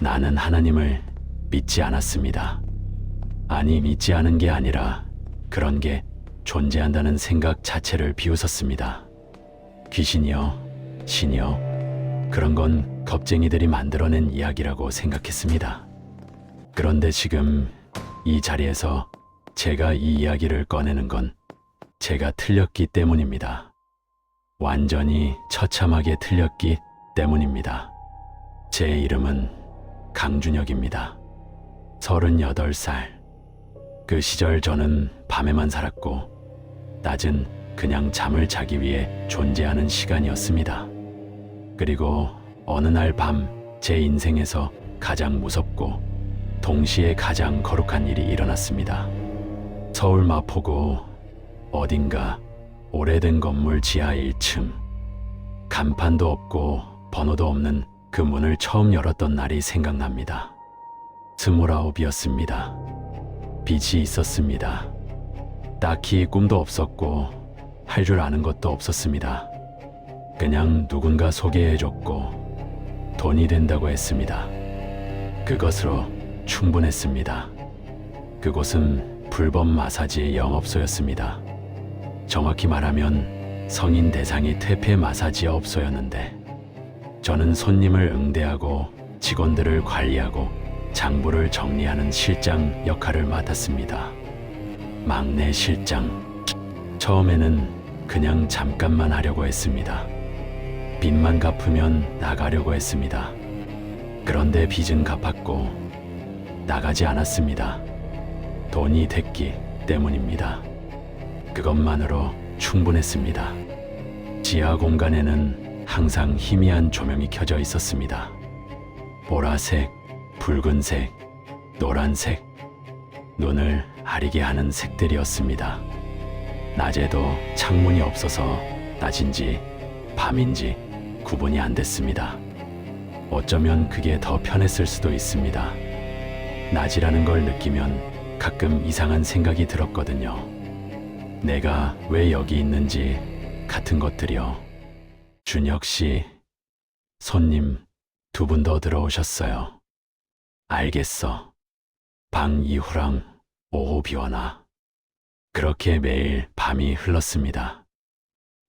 나는 하나님을 믿지 않았습니다. 아니, 믿지 않은 게 아니라 그런 게 존재한다는 생각 자체를 비웃었습니다. 귀신이요, 신이요, 그런 건 겁쟁이들이 만들어낸 이야기라고 생각했습니다. 그런데 지금 이 자리에서 제가 이 이야기를 꺼내는 건 제가 틀렸기 때문입니다. 완전히 처참하게 틀렸기 때문입니다. 제 이름은 강준혁입니다. 38살. 그 시절 저는 밤에만 살았고 낮은 그냥 잠을 자기 위해 존재하는 시간이었습니다. 그리고 어느 날 밤 제 인생에서 가장 무섭고 동시에 가장 거룩한 일이 일어났습니다. 서울 마포구 어딘가 오래된 건물 지하 1층, 간판도 없고 번호도 없는 그 문을 처음 열었던 날이 생각납니다. 29이었습니다. 빛이 있었습니다. 딱히 꿈도 없었고 할 줄 아는 것도 없었습니다. 그냥 누군가 소개해줬고 돈이 된다고 했습니다. 그것으로 충분했습니다. 그곳은 불법 마사지의 영업소였습니다. 정확히 말하면 성인 대상이 퇴폐 마사지업소였는데 저는 손님을 응대하고 직원들을 관리하고 장부를 정리하는 실장 역할을 맡았습니다. 막내 실장. 처음에는 그냥 잠깐만 하려고 했습니다. 빚만 갚으면 나가려고 했습니다. 그런데 빚은 갚았고 나가지 않았습니다. 돈이 됐기 때문입니다. 그것만으로 충분했습니다. 지하 공간에는 항상 희미한 조명이 켜져 있었습니다. 보라색, 붉은색, 노란색, 눈을 아리게 하는 색들이었습니다. 낮에도 창문이 없어서 낮인지 밤인지 구분이 안 됐습니다. 어쩌면 그게 더 편했을 수도 있습니다. 낮이라는 걸 느끼면 가끔 이상한 생각이 들었거든요. 내가 왜 여기 있는지 같은 것들이요. 준혁 씨, 손님 2분 더 들어오셨어요. 알겠어. 방 이후랑 오후 비워놔. 그렇게 매일 밤이 흘렀습니다.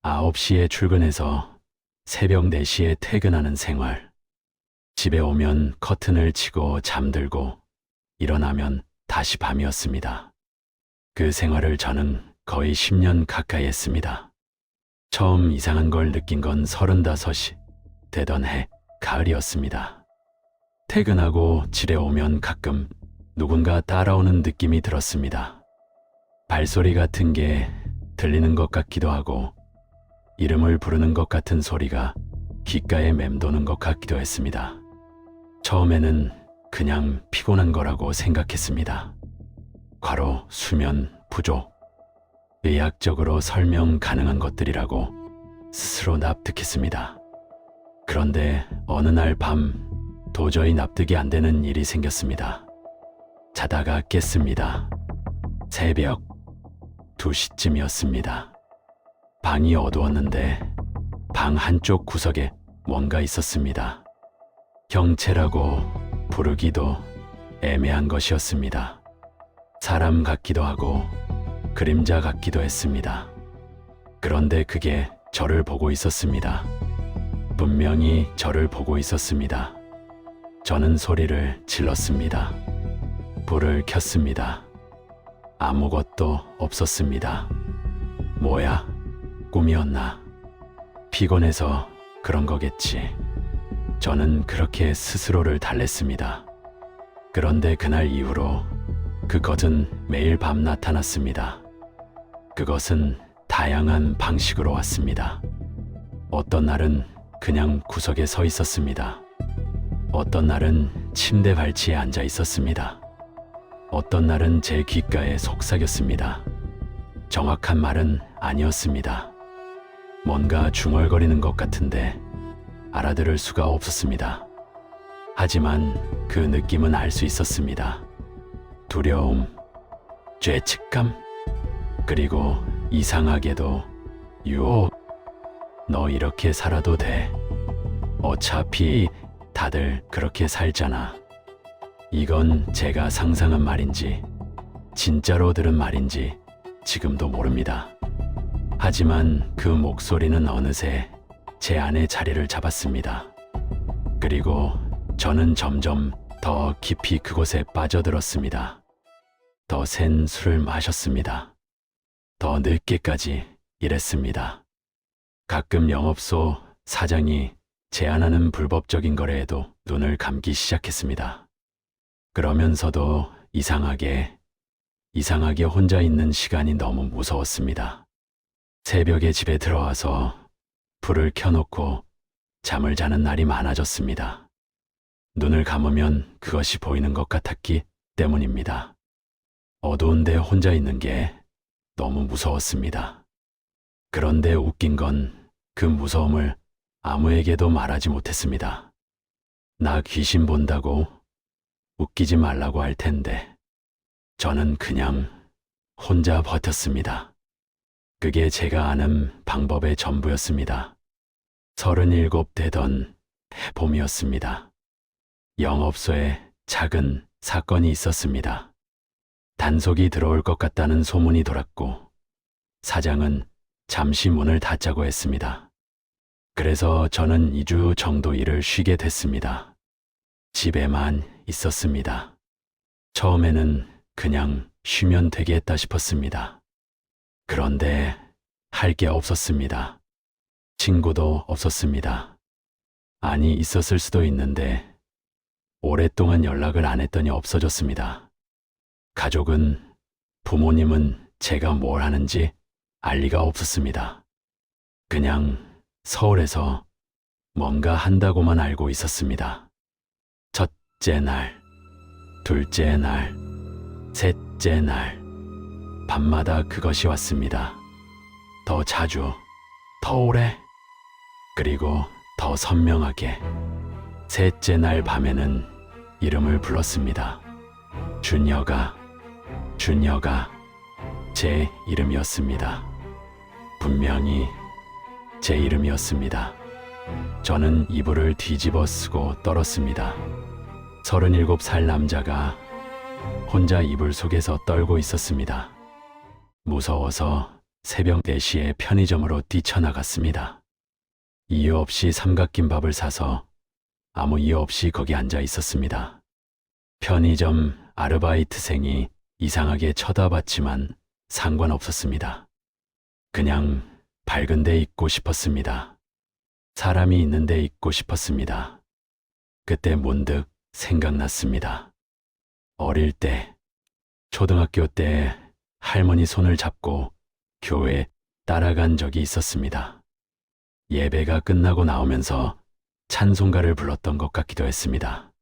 9시에 출근해서 새벽 4시에 퇴근하는 생활. 집에 오면 커튼을 치고 잠들고 일어나면 다시 밤이었습니다. 그 생활을 저는 거의 10년 가까이 했습니다. 처음 이상한 걸 느낀 건 35이 되던 해 가을이었습니다. 퇴근하고 집에 오면 가끔 누군가 따라오는 느낌이 들었습니다. 발소리 같은 게 들리는 것 같기도 하고 이름을 부르는 것 같은 소리가 귓가에 맴도는 것 같기도 했습니다. 처음에는 그냥 피곤한 거라고 생각했습니다. 과로 수면 부족, 의학적으로 설명 가능한 것들이라고 스스로 납득했습니다. 그런데 어느 날 밤 도저히 납득이 안 되는 일이 생겼습니다. 자다가 깼습니다. 새벽 2시쯤이었습니다. 방이 어두웠는데 방 한쪽 구석에 뭔가 있었습니다. 형체라고 부르기도 애매한 것이었습니다. 사람 같기도 하고 그림자 같기도 했습니다. 그런데 그게 저를 보고 있었습니다. 분명히 저를 보고 있었습니다. 저는 소리를 질렀습니다. 불을 켰습니다. 아무것도 없었습니다. 뭐야? 꿈이었나? 피곤해서 그런 거겠지. 저는 그렇게 스스로를 달랬습니다. 그런데 그날 이후로 그것은 매일 밤 나타났습니다. 그것은 다양한 방식으로 왔습니다. 어떤 날은 그냥 구석에 서 있었습니다. 어떤 날은 침대 발치에 앉아 있었습니다. 어떤 날은 제 귓가에 속삭였습니다. 정확한 말은 아니었습니다. 뭔가 중얼거리는 것 같은데 알아들을 수가 없었습니다. 하지만 그 느낌은 알 수 있었습니다. 두려움, 죄책감, 그리고 이상하게도 유혹. 너 이렇게 살아도 돼. 어차피 다들 그렇게 살잖아. 이건 제가 상상한 말인지 진짜로 들은 말인지 지금도 모릅니다. 하지만 그 목소리는 어느새 제 안에 자리를 잡았습니다. 그리고 저는 점점 더 깊이 그곳에 빠져들었습니다. 더 센 술을 마셨습니다. 더 늦게까지 일했습니다. 가끔 영업소 사장이 제안하는 불법적인 거래에도 눈을 감기 시작했습니다. 그러면서도 이상하게 혼자 있는 시간이 너무 무서웠습니다. 새벽에 집에 들어와서 불을 켜놓고 잠을 자는 날이 많아졌습니다. 눈을 감으면 그것이 보이는 것 같았기 때문입니다. 어두운데 혼자 있는 게 너무 무서웠습니다. 그런데 웃긴 건 그 무서움을 아무에게도 말하지 못했습니다. 나 귀신 본다고 웃기지 말라고 할 텐데 저는 그냥 혼자 버텼습니다. 그게 제가 아는 방법의 전부였습니다. 37 되던 봄이었습니다. 영업소에 작은 사건이 있었습니다. 단속이 들어올 것 같다는 소문이 돌았고 사장은 잠시 문을 닫자고 했습니다. 그래서 저는 2주 정도 일을 쉬게 됐습니다. 집에만 있었습니다. 처음에는 그냥 쉬면 되겠다 싶었습니다. 그런데 할 게 없었습니다. 친구도 없었습니다. 아니, 있었을 수도 있는데 오랫동안 연락을 안 했더니 없어졌습니다. 가족은, 부모님은 제가 뭘 하는지 알 리가 없었습니다. 그냥 서울에서 뭔가 한다고만 알고 있었습니다. 첫째 날, 둘째 날, 셋째 날, 밤마다 그것이 왔습니다. 더 자주, 더 오래, 그리고 더 선명하게. 셋째 날 밤에는 이름을 불렀습니다. 준혁아, 준혁아. 제 이름이었습니다. 분명히 제 이름이었습니다. 저는 이불을 뒤집어 쓰고 떨었습니다. 37살 남자가 혼자 이불 속에서 떨고 있었습니다. 무서워서 새벽 4시에 편의점으로 뛰쳐나갔습니다. 이유 없이 삼각김밥을 사서 아무 이유 없이 거기 앉아 있었습니다. 편의점 아르바이트생이 이상하게 쳐다봤지만 상관없었습니다. 그냥 밝은 데 있고 싶었습니다. 사람이 있는 데 있고 싶었습니다. 그때 문득 생각났습니다. 어릴 때, 초등학교 때 할머니 손을 잡고 교회에 따라간 적이 있었습니다. 예배가 끝나고 나오면서 찬송가를 불렀던 것 같기도 했습니다.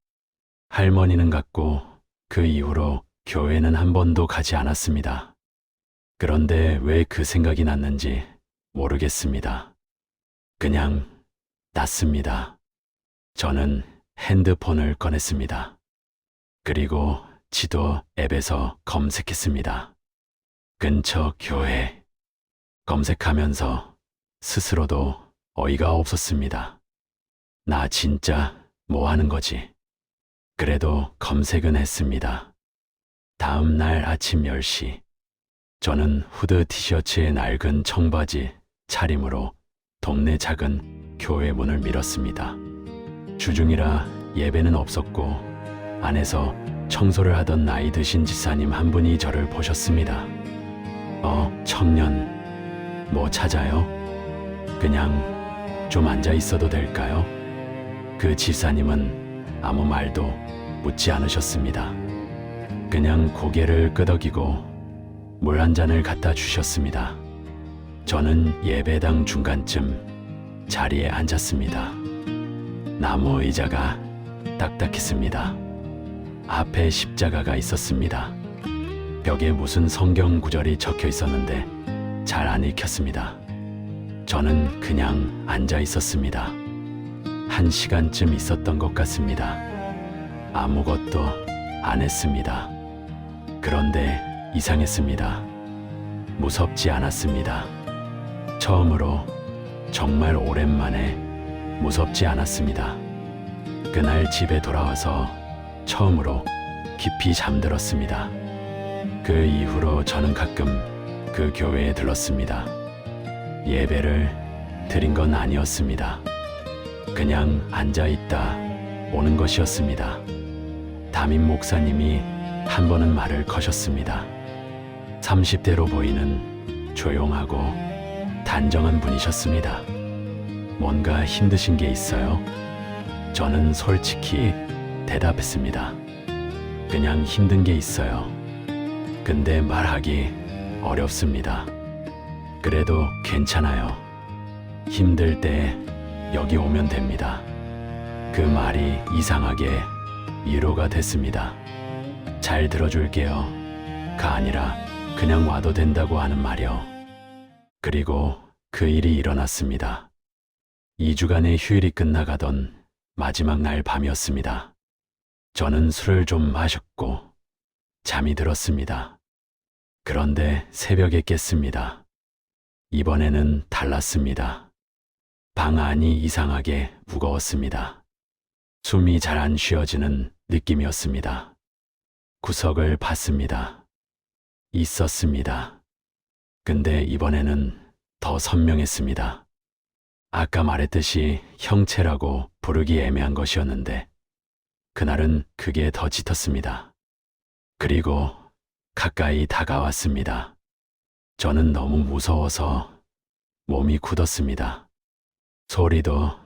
할머니는 갔고 그 이후로 교회는 한 번도 가지 않았습니다. 그런데 왜 그 생각이 났는지 모르겠습니다. 그냥 났습니다. 저는 핸드폰을 꺼냈습니다. 그리고 지도 앱에서 검색했습니다. 근처 교회. 검색하면서 스스로도 어이가 없었습니다. 나 진짜 뭐 하는 거지? 그래도 검색은 했습니다. 다음 날 아침 10시. 저는 후드 티셔츠에 낡은 청바지 차림으로 동네 작은 교회 문을 밀었습니다. 주중이라 예배는 없었고 안에서 청소를 하던 나이 드신 집사님 한 분이 저를 보셨습니다. 청년, 뭐 찾아요? 그냥 좀 앉아 있어도 될까요? 그 집사님은 아무 말도 묻지 않으셨습니다. 그냥 고개를 끄덕이고 물 한 잔을 갖다 주셨습니다. 저는 예배당 중간쯤 자리에 앉았습니다. 나무 의자가 딱딱했습니다. 앞에 십자가가 있었습니다. 벽에 무슨 성경 구절이 적혀 있었는데 잘 안 읽혔습니다. 저는 그냥 앉아 있었습니다. 1시간쯤 있었던 것 같습니다. 아무것도 안 했습니다. 그런데 이상했습니다. 무섭지 않았습니다. 처음으로 정말 오랜만에 무섭지 않았습니다. 그날 집에 돌아와서 처음으로 깊이 잠들었습니다. 그 이후로 저는 가끔 그 교회에 들렀습니다. 예배를 드린 건 아니었습니다. 그냥 앉아있다 오는 것이었습니다. 담임 목사님이 한 번은 말을 거셨습니다. 30대로 보이는 조용하고 단정한 분이셨습니다. 뭔가 힘드신 게 있어요? 저는 솔직히 대답했습니다. 그냥 힘든 게 있어요. 근데 말하기 어렵습니다. 그래도 괜찮아요. 힘들 때 여기 오면 됩니다. 그 말이 이상하게 위로가 됐습니다. 잘 들어줄게요. 가 아니라 그냥 와도 된다고 하는 말이요. 그리고 그 일이 일어났습니다. 2주간의 휴일이 끝나가던 마지막 날 밤이었습니다. 저는 술을 좀 마셨고 잠이 들었습니다. 그런데 새벽에 깼습니다. 이번에는 달랐습니다. 방 안이 이상하게 무거웠습니다. 숨이 잘 안 쉬어지는 느낌이었습니다. 구석을 봤습니다. 있었습니다. 근데 이번에는 더 선명했습니다. 아까 말했듯이 형체라고 부르기 애매한 것이었는데 그날은 그게 더 짙었습니다. 그리고 가까이 다가왔습니다. 저는 너무 무서워서 몸이 굳었습니다. 소리도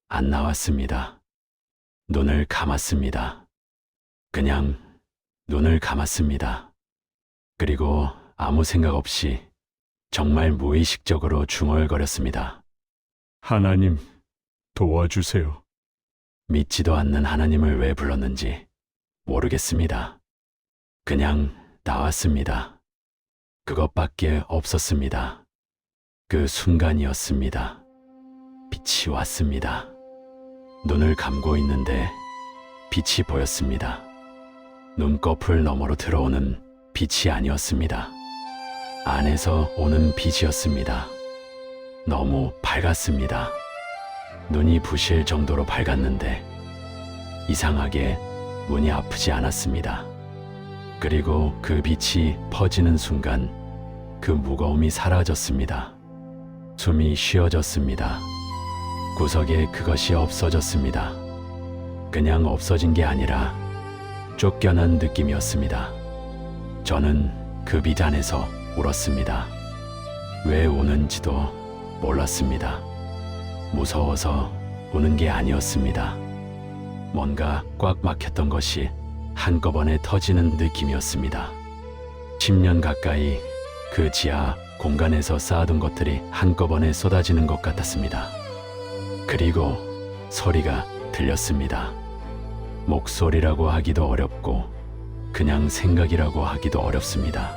안 나왔습니다. 눈을 감았습니다. 그냥 눈을 감았습니다. 그리고 아무 생각 없이 정말 무의식적으로 중얼거렸습니다. 하나님, 도와주세요. 믿지도 않는 하나님을 왜 불렀는지 모르겠습니다. 그냥 나왔습니다. 그것밖에 없었습니다. 그 순간이었습니다. 빛이 왔습니다. 눈을 감고 있는데 빛이 보였습니다. 눈꺼풀 너머로 들어오는 빛이 아니었습니다. 안에서 오는 빛이었습니다. 너무 밝았습니다. 눈이 부실 정도로 밝았는데 이상하게 눈이 아프지 않았습니다. 그리고 그 빛이 퍼지는 순간 그 무거움이 사라졌습니다. 숨이 쉬어졌습니다. 구석에 그것이 없어졌습니다. 그냥 없어진 게 아니라 쫓겨난 느낌이었습니다. 저는 그 빛 안에서 울었습니다. 왜 우는지도 몰랐습니다. 무서워서 우는 게 아니었습니다. 뭔가 꽉 막혔던 것이 한꺼번에 터지는 느낌이었습니다. 10년 가까이 그 지하 공간에서 쌓아둔 것들이 한꺼번에 쏟아지는 것 같았습니다. 그리고 소리가 들렸습니다. 목소리라고 하기도 어렵고 그냥 생각이라고 하기도 어렵습니다.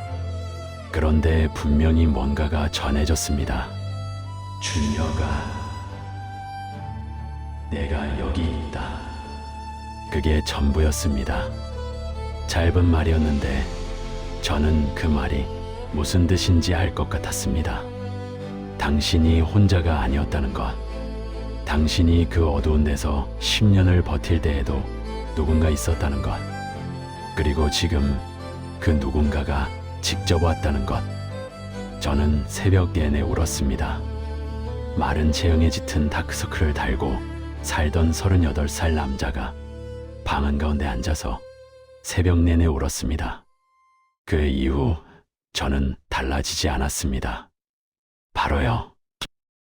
그런데 분명히 뭔가가 전해졌습니다. 준혁아, 내가 여기 있다. 그게 전부였습니다. 짧은 말이었는데 저는 그 말이 무슨 뜻인지 알 것 같았습니다. 당신이 혼자가 아니었다는 것, 당신이 그 어두운 데서 10년을 버틸 때에도 누군가 있었다는 것, 그리고 지금 그 누군가가 직접 왔다는 것. 저는 새벽 내내 울었습니다. 마른 체형에 짙은 다크서클을 달고 살던 38살 남자가 방 한가운데 앉아서 새벽 내내 울었습니다. 그 이후 저는 달라지지 않았습니다. 바로요.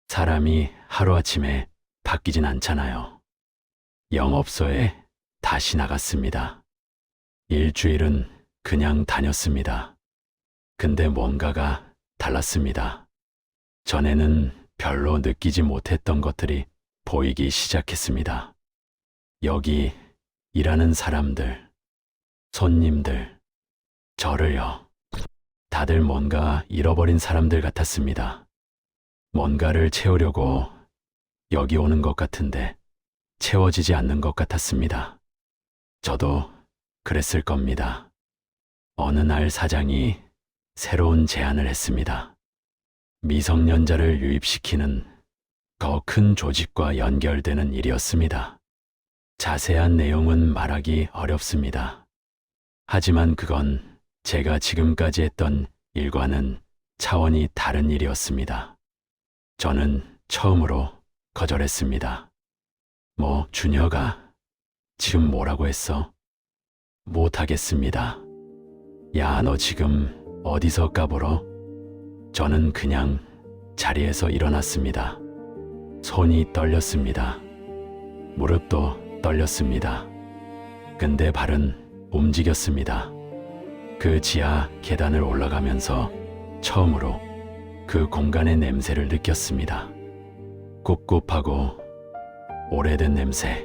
사람이 하루아침에 바뀌진 않잖아요. 영업소에 다시 나갔습니다. 일주일은 그냥 다녔습니다. 근데 뭔가가 달랐습니다. 전에는 별로 느끼지 못했던 것들이 보이기 시작했습니다. 여기 일하는 사람들, 손님들, 저를요. 다들 뭔가 잃어버린 사람들 같았습니다. 뭔가를 채우려고 여기 오는 것 같은데 채워지지 않는 것 같았습니다. 저도 그랬을 겁니다. 어느 날 사장이 새로운 제안을 했습니다. 미성년자를 유입시키는 더 큰 조직과 연결되는 일이었습니다. 자세한 내용은 말하기 어렵습니다. 하지만 그건 제가 지금까지 했던 일과는 차원이 다른 일이었습니다. 저는 처음으로 거절했습니다. 뭐, 준혁아, 지금 뭐라고 했어? 못하겠습니다. 야, 너 지금 어디서 까불어? 저는 그냥 자리에서 일어났습니다. 손이 떨렸습니다. 무릎도 떨렸습니다. 근데 발은 움직였습니다. 그 지하 계단을 올라가면서 처음으로 그 공간의 냄새를 느꼈습니다. 꿉꿉하고 오래된 냄새.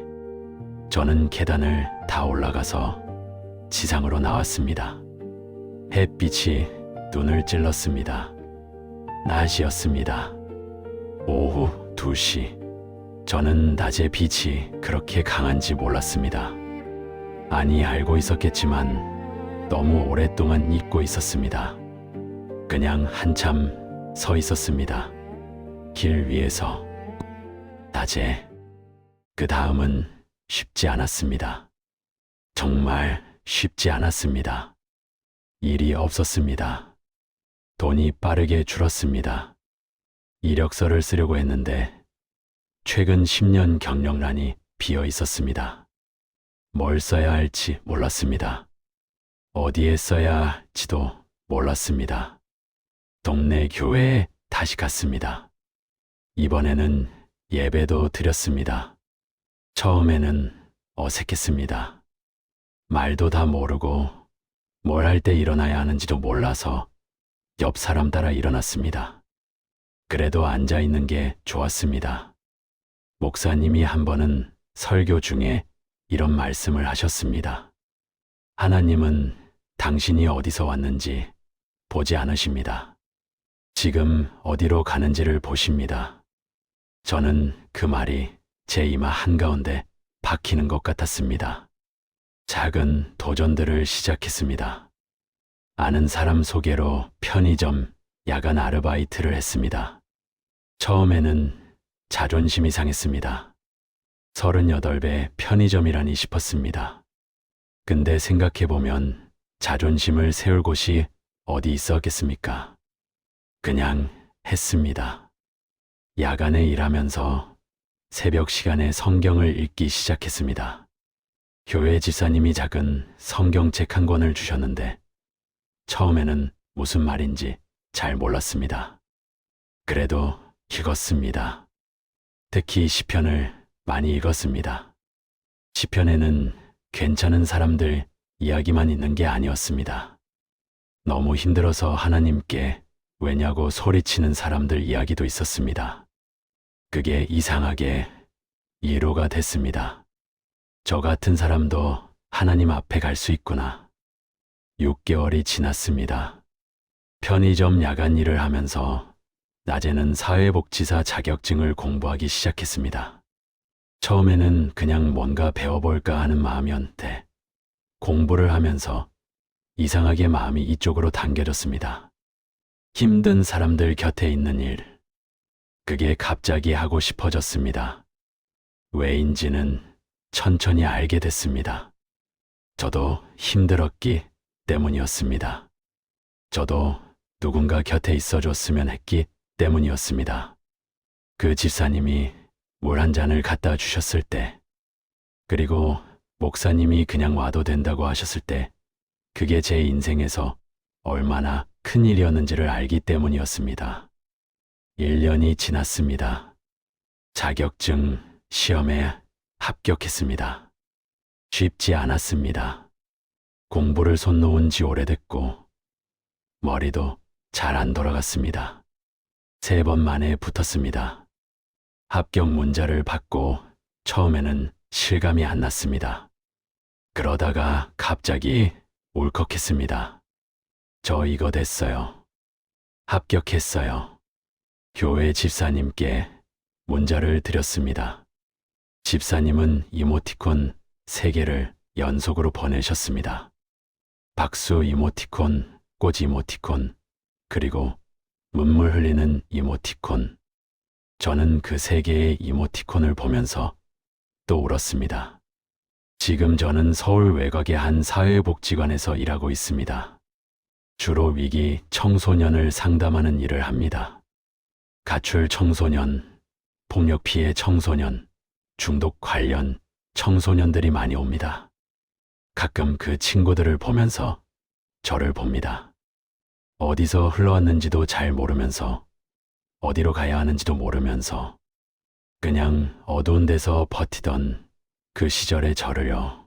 저는 계단을 다 올라가서 지상으로 나왔습니다. 햇빛이 눈을 찔렀습니다. 낮이었습니다. 오후 2시. 저는 낮의 빛이 그렇게 강한지 몰랐습니다. 아니, 알고 있었겠지만 너무 오랫동안 잊고 있었습니다. 그냥 한참 서 있었습니다. 길 위에서. 낮에. 그 다음은 쉽지 않았습니다. 정말 쉽지 않았습니다. 일이 없었습니다. 돈이 빠르게 줄었습니다. 이력서를 쓰려고 했는데 최근 10년 경력란이 비어 있었습니다. 뭘 써야 할지 몰랐습니다. 어디에 써야 할지도 몰랐습니다. 동네 교회에 다시 갔습니다. 이번에는 예배도 드렸습니다. 처음에는 어색했습니다. 말도 다 모르고 뭘 할 때 일어나야 하는지도 몰라서 옆 사람 따라 일어났습니다. 그래도 앉아 있는 게 좋았습니다. 목사님이 한 번은 설교 중에 이런 말씀을 하셨습니다. 하나님은 당신이 어디서 왔는지 보지 않으십니다. 지금 어디로 가는지를 보십니다. 저는 그 말이 제 이마 한가운데 박히는 것 같았습니다. 작은 도전들을 시작했습니다. 아는 사람 소개로 편의점 야간 아르바이트를 했습니다. 처음에는 자존심이 상했습니다. 38배 편의점이라니 싶었습니다. 근데 생각해보면 자존심을 세울 곳이 어디 있었겠습니까? 그냥 했습니다. 야간에 일하면서 새벽 시간에 성경을 읽기 시작했습니다. 교회 집사님이 작은 성경책 한 권을 주셨는데 처음에는 무슨 말인지 잘 몰랐습니다. 그래도 읽었습니다. 특히 시편을 많이 읽었습니다. 시편에는 괜찮은 사람들 이야기만 있는 게 아니었습니다. 너무 힘들어서 하나님께 왜냐고 소리치는 사람들 이야기도 있었습니다. 그게 이상하게 위로가 됐습니다. 저 같은 사람도 하나님 앞에 갈 수 있구나. 6개월이 지났습니다. 편의점 야간 일을 하면서 낮에는 사회복지사 자격증을 공부하기 시작했습니다. 처음에는 그냥 뭔가 배워볼까 하는 마음이었는데 공부를 하면서 이상하게 마음이 이쪽으로 당겨졌습니다. 힘든 사람들 곁에 있는 일. 그게 갑자기 하고 싶어졌습니다. 왜인지는 천천히 알게 됐습니다. 저도 힘들었기 때문이었습니다. 저도 누군가 곁에 있어줬으면 했기 때문이었습니다. 그 집사님이 물 한 잔을 갖다 주셨을 때, 그리고 목사님이 그냥 와도 된다고 하셨을 때, 그게 제 인생에서 얼마나 큰 일이었는지를 알기 때문이었습니다. 1년이 지났습니다. 자격증 시험에 합격했습니다. 쉽지 않았습니다. 공부를 손 놓은 지 오래됐고 머리도 잘 안 돌아갔습니다. 3번 만에 붙었습니다. 합격 문자를 받고 처음에는 실감이 안 났습니다. 그러다가 갑자기 울컥했습니다. 저 이거 됐어요. 합격했어요. 교회 집사님께 문자를 드렸습니다. 집사님은 이모티콘 3개를 연속으로 보내셨습니다. 박수 이모티콘, 꽃 이모티콘, 그리고 눈물 흘리는 이모티콘. 저는 그 3개의 이모티콘을 보면서 또 울었습니다. 지금 저는 서울 외곽의 한 사회복지관에서 일하고 있습니다. 주로 위기 청소년을 상담하는 일을 합니다. 가출 청소년, 폭력 피해 청소년, 중독 관련 청소년들이 많이 옵니다. 가끔 그 친구들을 보면서 저를 봅니다. 어디서 흘러왔는지도 잘 모르면서, 어디로 가야 하는지도 모르면서, 그냥 어두운 데서 버티던 그 시절의 저를요.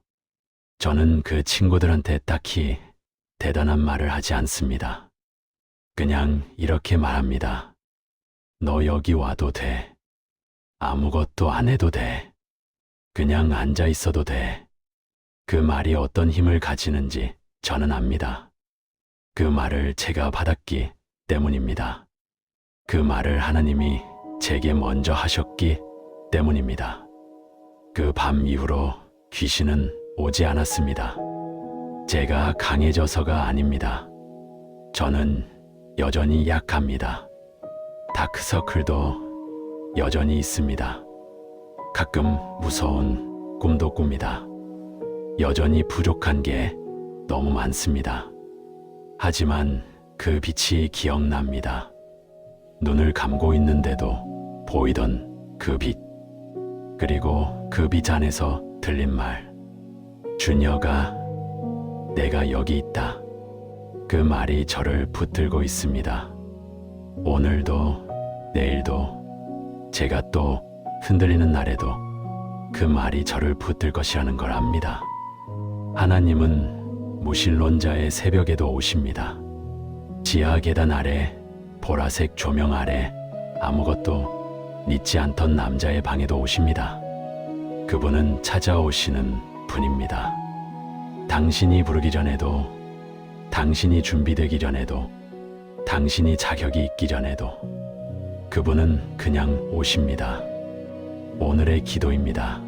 저는 그 친구들한테 딱히 대단한 말을 하지 않습니다. 그냥 이렇게 말합니다. 너 여기 와도 돼. 아무것도 안 해도 돼. 그냥 앉아 있어도 돼. 그 말이 어떤 힘을 가지는지 저는 압니다. 그 말을 제가 받았기 때문입니다. 그 말을 하나님이 제게 먼저 하셨기 때문입니다. 그 밤 이후로 귀신은 오지 않았습니다. 제가 강해져서가 아닙니다. 저는 여전히 약합니다. 다크서클도 여전히 있습니다. 가끔 무서운 꿈도 꿉니다. 여전히 부족한 게 너무 많습니다. 하지만 그 빛이 기억납니다. 눈을 감고 있는데도 보이던 그 빛. 그리고 그 빛 안에서 들린 말. 준혁아, 내가 여기 있다. 그 말이 저를 붙들고 있습니다. 오늘도 내일도 제가 또 흔들리는 날에도 그 말이 저를 붙들 것이라는 걸 압니다. 하나님은 무신론자의 새벽에도 오십니다. 지하 계단 아래, 보라색 조명 아래, 아무것도 믿지 않던 남자의 방에도 오십니다. 그분은 찾아오시는 분입니다. 당신이 부르기 전에도, 당신이 준비되기 전에도, 당신이 자격이 있기 전에도 그분은 그냥 오십니다. 오늘의 기도입니다.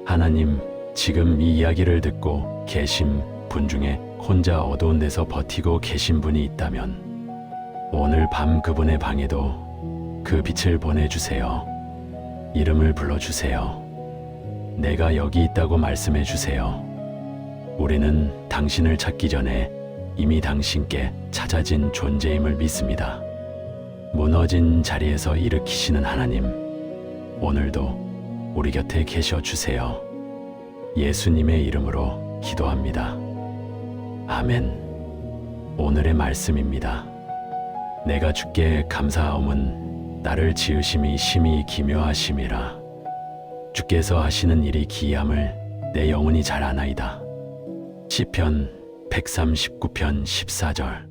하나님, 지금 이 이야기를 듣고 계신 분 중에 혼자 어두운 데서 버티고 계신 분이 있다면 오늘 밤 그분의 방에도 그 빛을 보내주세요. 이름을 불러주세요. 내가 여기 있다고 말씀해 주세요. 우리는 당신을 찾기 전에 이미 당신께 찾아진 존재임을 믿습니다. 무너진 자리에서 일으키시는 하나님, 오늘도 우리 곁에 계셔 주세요. 예수님의 이름으로 기도합니다. 아멘. 오늘의 말씀입니다. 내가 주께 감사하옴은 나를 지으심이 심히 기묘하심이라. 주께서 하시는 일이 기이함을 내 영혼이 잘 아나이다. 시편 139편 14절.